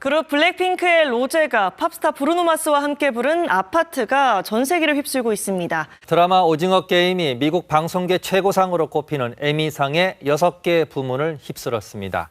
그룹 블랙핑크의 로제가 팝스타 브루노 마스와 함께 부른 아파트가 전 세계를 휩쓸고 있습니다. 드라마 오징어 게임이 미국 방송계 최고상으로 꼽히는 에미상의 6개 부문을 휩쓸었습니다.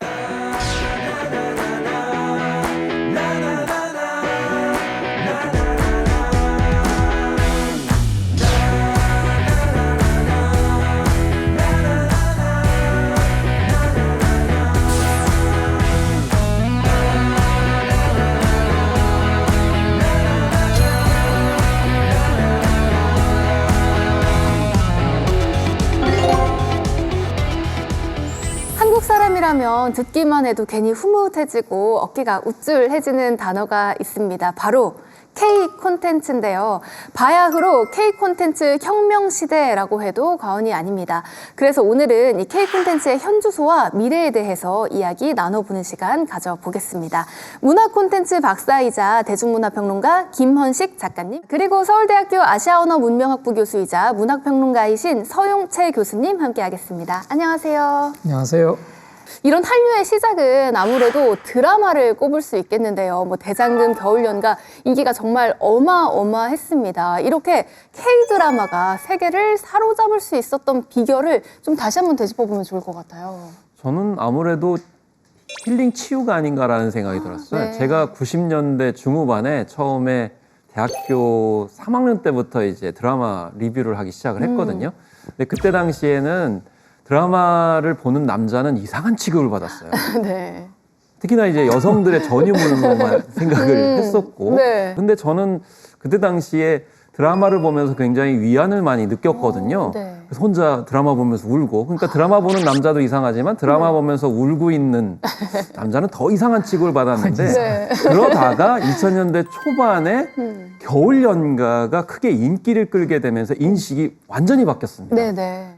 한국 사람이라면 듣기만 해도 괜히 흐뭇해지고 어깨가 우쭐해지는 단어가 있습니다. 바로 K 콘텐츠인데요. 바야흐로 K 콘텐츠 혁명 시대라고 해도 과언이 아닙니다. 그래서 오늘은 이 K 콘텐츠의 현주소와 미래에 대해서 이야기 나눠보는 시간 가져보겠습니다. 문화 콘텐츠 박사이자 대중문화평론가 김헌식 작가님, 그리고 서울대학교 아시아언어 문명학부 교수이자 문학평론가이신 서용채 교수님 함께하겠습니다. 안녕하세요. 안녕하세요. 이런 한류의 시작은 아무래도 드라마를 꼽을 수 있겠는데요. 대장금, 겨울연가 인기가 정말 어마어마했습니다. 이렇게 K-드라마가 세계를 사로잡을 수 있었던 비결을 좀 다시 한번 되짚어보면 좋을 것 같아요. 저는 아무래도 힐링 치유가 아닌가라는 생각이 들었어요. 네. 제가 90년대 중후반에 처음에 대학교 3학년 때부터 이제 드라마 리뷰를 하기 시작을 했거든요. 근데 그때 당시에는 드라마를 보는 남자는 이상한 취급을 받았어요. 네. 특히나 이제 여성들의 전유물로만 생각을 했었고. 네. 근데 저는 그때 당시에 드라마를 보면서 굉장히 위안을 많이 느꼈거든요. 네. 그래서 혼자 드라마 보면서 울고. 그러니까 드라마 보는 남자도 이상하지만 드라마 보면서 울고 있는 남자는 더 이상한 취급을 받았는데 네. 그러다가 2000년대 초반에 겨울연가가 크게 인기를 끌게 되면서 인식이 완전히 바뀌었습니다. 네네.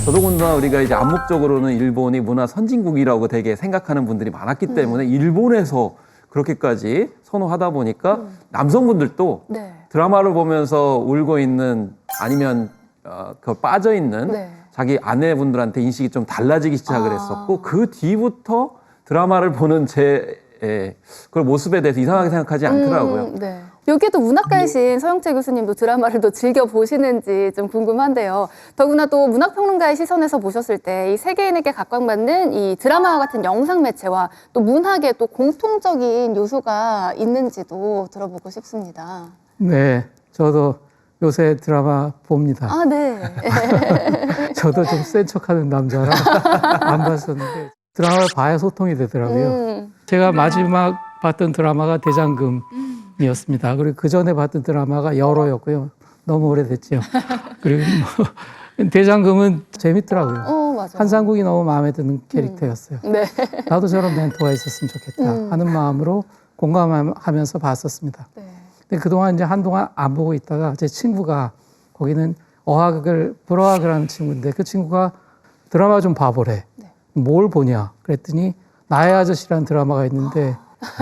더더군다나 우리가 이제 암묵적으로는 일본이 문화 선진국이라고 되게 생각하는 분들이 많았기 때문에 일본에서 그렇게까지 선호하다 보니까 남성분들도 네. 드라마를 보면서 울고 있는 아니면 그 빠져 있는 네. 자기 아내분들한테 인식이 좀 달라지기 시작을 했었고 그 뒤부터 드라마를 보는 제 그런 모습에 대해서 이상하게 생각하지 않더라고요. 네. 여기에도 문학가이신 서용채 교수님도 드라마를 또 즐겨 보시는지 좀 궁금한데요. 더구나 또 문학평론가의 시선에서 보셨을 때 이 세계인에게 각광받는 이 드라마와 같은 영상 매체와 또 문학에 또 공통적인 요소가 있는지도 들어보고 싶습니다. 네, 저도 요새 드라마 봅니다. 아, 네. 저도 좀 센 척하는 남자라 안 봤었는데 드라마를 봐야 소통이 되더라고요. 제가 마지막 봤던 드라마가 대장금이었습니다. 그리고 그 전에 봤던 드라마가 여로였고요. 너무 오래됐죠. 그리고 대장금은 재밌더라고요. 맞아요. 한상국이 너무 마음에 드는 캐릭터였어요. 네. 나도 저런 멘토가 있었으면 좋겠다 하는 마음으로 공감하면서 봤었습니다. 네. 근데 그동안 이제 한동안 안 보고 있다가 제 친구가 거기는 불어학을 하는 친구인데 그 친구가 드라마 좀 봐보래. 네. 뭘 보냐? 그랬더니 나의 아저씨라는 드라마가 있는데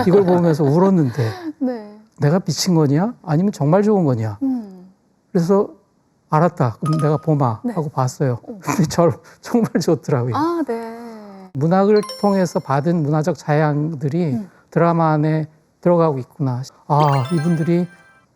이걸 보면서 울었는데 네. 내가 미친 거냐? 아니면 정말 좋은 거냐? 그래서 알았다. 그럼 내가 보마 하고 봤어요. 근데 정말 좋더라고요. 아, 네. 문학을 통해서 받은 문화적 자양들이 드라마 안에 들어가고 있구나. 아, 이분들이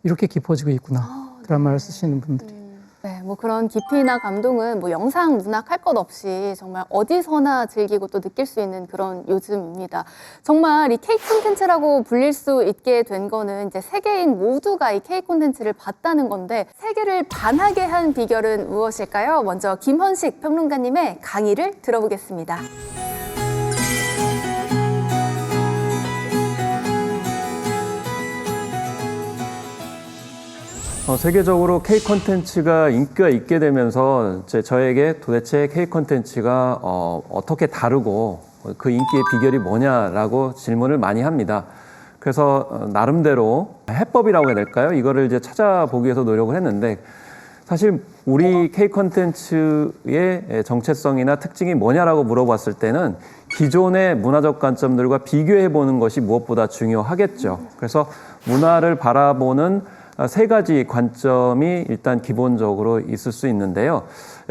이렇게 깊어지고 있구나. 드라마를 쓰시는 분들이. 네, 그런 깊이나 감동은 영상, 문학 할 것 없이 정말 어디서나 즐기고 또 느낄 수 있는 그런 요즘입니다. 정말 이 K 콘텐츠라고 불릴 수 있게 된 거는 이제 세계인 모두가 이 K 콘텐츠를 봤다는 건데 세계를 반하게 한 비결은 무엇일까요? 먼저 김헌식 평론가님의 강의를 들어보겠습니다. 세계적으로 K 콘텐츠가 인기가 있게 되면서 저에게 도대체 K 콘텐츠가 어떻게 다르고 그 인기의 비결이 뭐냐라고 질문을 많이 합니다. 그래서 나름대로 해법이라고 해야 될까요? 이거를 이제 찾아보기 위해서 노력을 했는데, 사실 우리 K 콘텐츠의 정체성이나 특징이 뭐냐라고 물어봤을 때는 기존의 문화적 관점들과 비교해 보는 것이 무엇보다 중요하겠죠. 그래서 문화를 바라보는 세 가지 관점이 일단 기본적으로 있을 수 있는데요.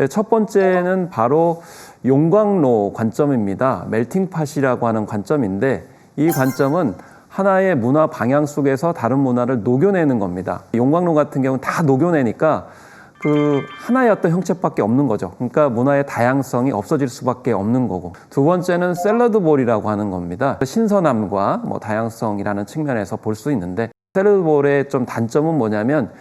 첫 번째는 바로 용광로 관점입니다. 멜팅팟이라고 하는 관점인데, 이 관점은 하나의 문화 방향 속에서 다른 문화를 녹여내는 겁니다. 용광로 같은 경우는 다 녹여내니까 그 하나의 어떤 형체밖에 없는 거죠. 그러니까 문화의 다양성이 없어질 수밖에 없는 거고. 두 번째는 샐러드볼이라고 하는 겁니다. 신선함과 뭐 다양성이라는 측면에서 볼 수 있는데, 샐러드볼의 좀 단점은 뭐냐면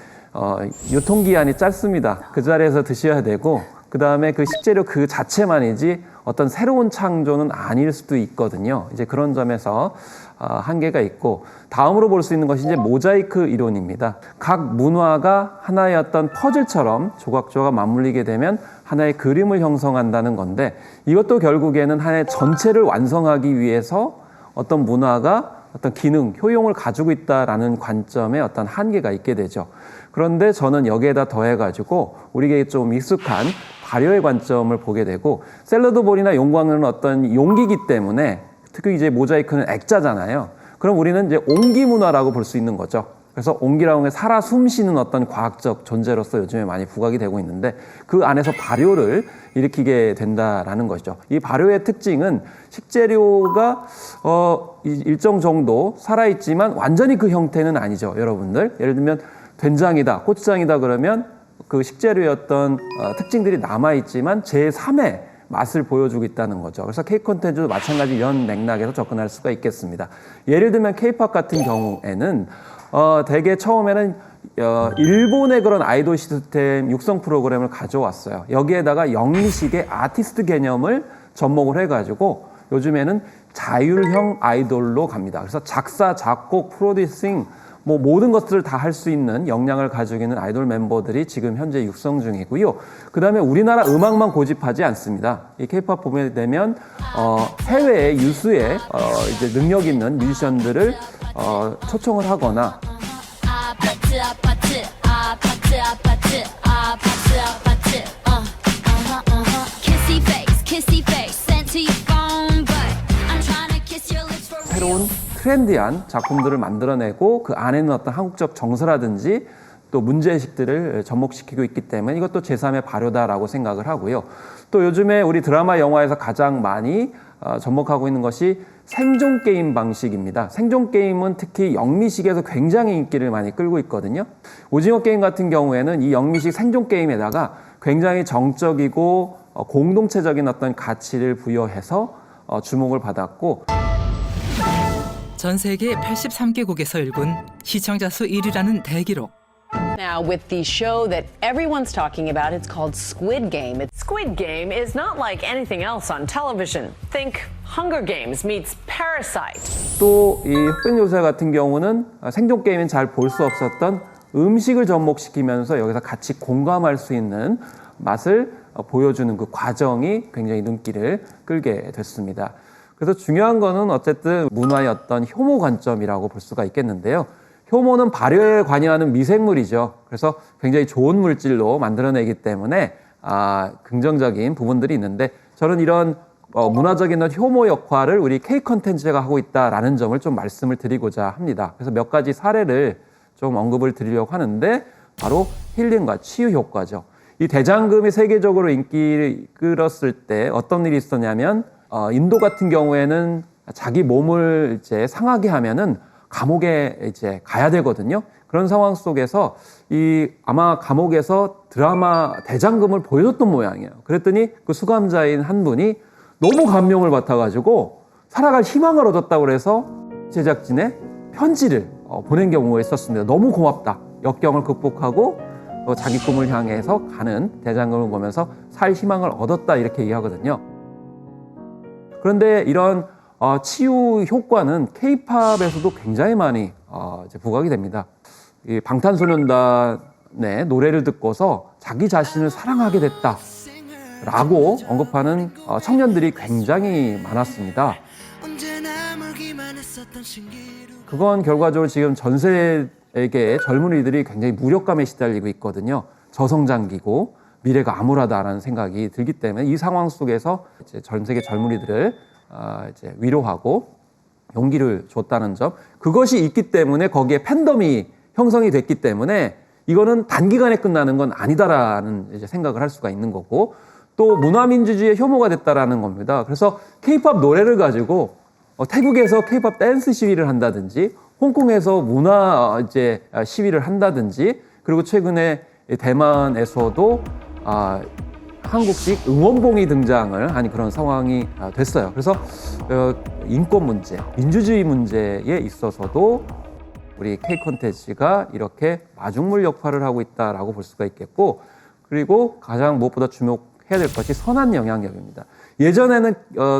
유통기한이 짧습니다. 그 자리에서 드셔야 되고, 그 다음에 그 식재료 그 자체만이지 어떤 새로운 창조는 아닐 수도 있거든요. 이제 그런 점에서 한계가 있고, 다음으로 볼 수 있는 것이 이제 모자이크 이론입니다. 각 문화가 하나의 어떤 퍼즐처럼 조각조각 맞물리게 되면 하나의 그림을 형성한다는 건데, 이것도 결국에는 하나의 전체를 완성하기 위해서 어떤 문화가 어떤 기능, 효용을 가지고 있다라는 관점에 어떤 한계가 있게 되죠. 그런데 저는 여기에다 더해가지고 우리에게 좀 익숙한 발효의 관점을 보게 되고, 샐러드볼이나 용광로는 어떤 용기이기 때문에, 특히 이제 모자이크는 액자잖아요. 그럼 우리는 이제 옹기 문화라고 볼 수 있는 거죠. 그래서 옹기라는 게 살아 숨쉬는 어떤 과학적 존재로서 요즘에 많이 부각이 되고 있는데, 그 안에서 발효를 일으키게 된다라는 것이죠. 이 발효의 특징은 식재료가 일정 정도 살아있지만 완전히 그 형태는 아니죠, 여러분들. 예를 들면 된장이다, 고추장이다 그러면 그 식재료의 어떤 특징들이 남아있지만 제3의 맛을 보여주고 있다는 거죠. 그래서 K 콘텐츠도 마찬가지 이런 맥락에서 접근할 수가 있겠습니다. 예를 들면 K-팝 같은 경우에는 대개 처음에는 일본의 그런 아이돌 시스템 육성 프로그램을 가져왔어요. 여기에다가 영미식의 아티스트 개념을 접목을 해가지고 요즘에는 자율형 아이돌로 갑니다. 그래서 작사, 작곡, 프로듀싱, 뭐 모든 것들을 다 할 수 있는 역량을 가지고 있는 아이돌 멤버들이 지금 현재 육성 중이고요. 그 다음에 우리나라 음악만 고집하지 않습니다. 이 K-팝 보게 되면 해외의 유수의 이제 능력 있는 뮤지션들을 초청을 하거나, 새로운 트렌디한 작품들을 만들어내고 그 안에는 어떤 한국적 정서라든지 또 문제의식들을 접목시키고 있기 때문에 이것도 제3의 발효다라고 생각을 하고요. 또 요즘에 우리 드라마 영화에서 가장 많이 접목하고 있는 것이 생존 게임 방식입니다. 생존 게임은 특히 영미식에서 굉장히 인기를 많이 끌고 있거든요. 오징어 게임 같은 경우에는 이 영미식 생존 게임에다가 굉장히 정적이고 공동체적인 어떤 가치를 부여해서 주목을 받았고, 전 세계 83개국에서 일군 시청자 수 1위라는 대기록. Now, with the show that everyone's talking about, it's called Squid Game. Squid Game is not like anything else on television. Think Hunger Games meets Parasite. 또 이 흑백 요새 같은 경우는 생존 게임은 잘 볼 수 없었던 음식을 접목시키면서 여기서 같이 공감할 수 있는 맛을 보여주는 그 과정이 굉장히 눈길을 끌게 됐습니다. 그래서 중요한 거는 어쨌든 문화의 어떤 효모 관점이라고 볼 수가 있겠는데요. 효모는 발효에 관여하는 미생물이죠. 그래서 굉장히 좋은 물질로 만들어내기 때문에 긍정적인 부분들이 있는데, 저는 이런 문화적인 효모 역할을 우리 K 콘텐츠가 하고 있다라는 점을 좀 말씀을 드리고자 합니다. 그래서 몇 가지 사례를 좀 언급을 드리려고 하는데, 바로 힐링과 치유 효과죠. 이 대장금이 세계적으로 인기를 끌었을 때 어떤 일이 있었냐면, 인도 같은 경우에는 자기 몸을 이제 상하게 하면은 감옥에 이제 가야 되거든요. 그런 상황 속에서 아마 감옥에서 드라마 대장금을 보여줬던 모양이에요. 그랬더니 그 수감자인 한 분이 너무 감명을 받아가지고 살아갈 희망을 얻었다고 그래서 제작진에 편지를 보낸 경우가 있었습니다. 너무 고맙다. 역경을 극복하고 자기 꿈을 향해서 가는 대장금을 보면서 살 희망을 얻었다, 이렇게 얘기하거든요. 그런데 이런 치유 효과는 K-팝에서도 굉장히 많이 이제 부각이 됩니다. 이 방탄소년단의 노래를 듣고서 자기 자신을 사랑하게 됐다, 라고 언급하는 청년들이 굉장히 많았습니다. 그건 결과적으로 지금 전 세계의 젊은이들이 굉장히 무력감에 시달리고 있거든요. 저성장기고 미래가 암울하다라는 생각이 들기 때문에 이 상황 속에서 이제 전 세계 젊은이들을 이제 위로하고 용기를 줬다는 점, 그것이 있기 때문에 거기에 팬덤이 형성이 됐기 때문에 이거는 단기간에 끝나는 건 아니다라는 이제 생각을 할 수가 있는 거고, 또 문화민주주의의 혐오가 됐다라는 겁니다. 그래서 K-팝 노래를 가지고 태국에서 K-팝 댄스 시위를 한다든지, 홍콩에서 문화 이제 시위를 한다든지, 그리고 최근에 대만에서도 한국식 응원봉이 등장을 한 그런 상황이 됐어요. 그래서 인권 문제, 민주주의 문제에 있어서도 우리 K 콘텐츠가 이렇게 마중물 역할을 하고 있다라고 볼 수가 있겠고, 그리고 가장 무엇보다 주목해야 될 것이 선한 영향력입니다. 예전에는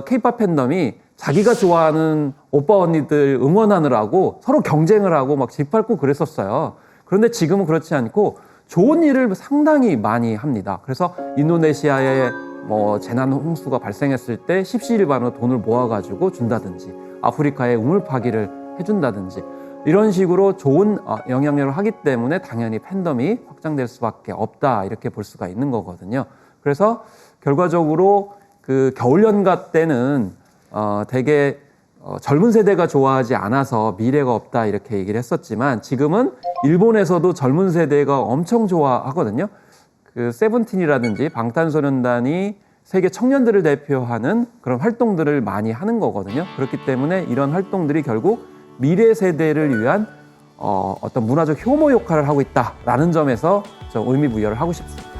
K-팝 팬덤이 자기가 좋아하는 오빠 언니들 응원하느라고 서로 경쟁을 하고 막 짓밟고 그랬었어요. 그런데 지금은 그렇지 않고 좋은 일을 상당히 많이 합니다. 그래서 인도네시아에 재난 홍수가 발생했을 때 십시일반으로 돈을 모아가지고 준다든지, 아프리카에 우물 파기를 해준다든지, 이런 식으로 좋은 영향력을 하기 때문에 당연히 팬덤이 확장될 수밖에 없다, 이렇게 볼 수가 있는 거거든요. 그래서 결과적으로 그 겨울연가 때는 되게 젊은 세대가 좋아하지 않아서 미래가 없다 이렇게 얘기를 했었지만, 지금은 일본에서도 젊은 세대가 엄청 좋아하거든요. 그 세븐틴이라든지 방탄소년단이 세계 청년들을 대표하는 그런 활동들을 많이 하는 거거든요. 그렇기 때문에 이런 활동들이 결국 미래 세대를 위한 어떤 문화적 효모 역할을 하고 있다라는 점에서 좀 의미 부여를 하고 싶습니다.